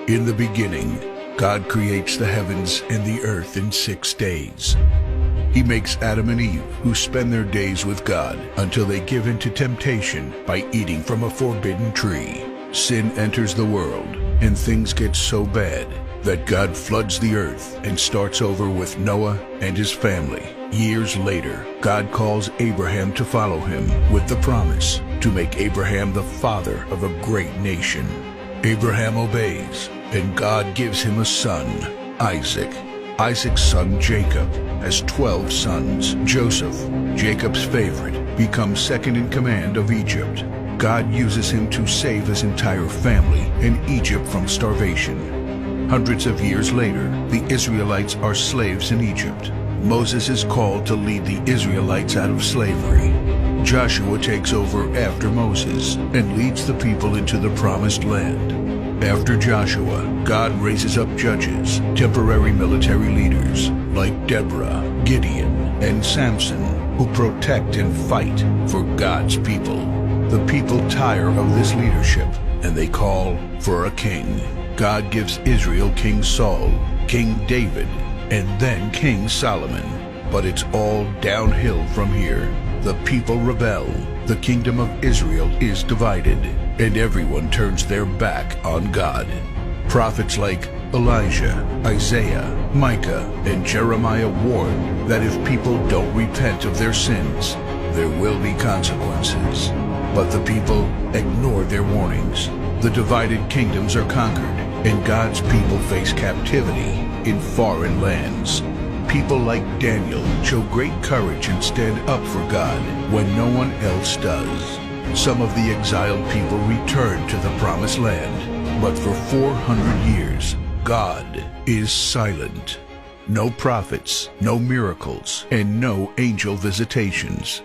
In the beginning, God creates the heavens and the earth in 6 days. He makes Adam and Eve, who spend their days with God until they give in to temptation by eating from a forbidden tree. Sin enters the world, and things get so bad that God floods the earth and starts over with Noah and his family. Years later, God calls Abraham to follow him with the promise to make Abraham the father of a great nation. Abraham obeys, and God gives him a son, Isaac. Isaac's son Jacob has 12 sons. Joseph, Jacob's favorite, becomes second in command of Egypt. God uses him to save his entire family and Egypt from starvation. Hundreds of years later, the Israelites are slaves in Egypt. Moses is called to lead the Israelites out of slavery. Joshua takes over after Moses and leads the people into the promised land. After Joshua, God raises up judges, temporary military leaders like Deborah, Gideon, and Samson, who protect and fight for God's people. The people tire of this leadership, and they call for a king. God gives Israel King Saul, King David, and then King Solomon. But it's all downhill from here. The people rebel. The kingdom of Israel is divided, and everyone turns their back on God. Prophets like Elijah, Isaiah, Micah, and Jeremiah warn that if people don't repent of their sins, there will be consequences. But the people ignore their warnings. The divided kingdoms are conquered, and God's people face captivity in foreign lands. People like Daniel show great courage and stand up for God when no one else does. Some of the exiled people return to the promised land, but for 400 years, God is silent. No prophets, no miracles, and no angel visitations.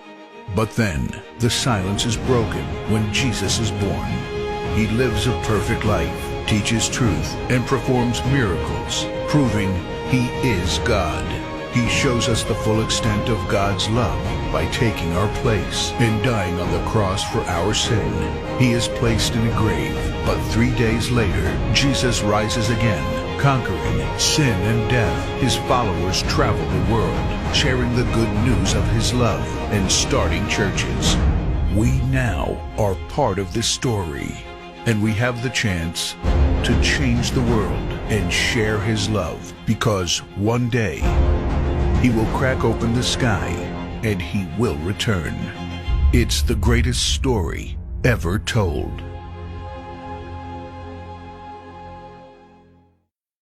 But then, the silence is broken when Jesus is born. He lives a perfect life, teaches truth, and performs miracles, proving He is God. He shows us the full extent of God's love by taking our place and dying on the cross for our sin. He is placed in a grave, but 3 days later, Jesus rises again, conquering sin and death. His followers travel the world, sharing the good news of His love and starting churches. We now are part of this story, and we have the chance to change the world and share His love, because one day He will crack open the sky and He will return. It's the greatest story ever told.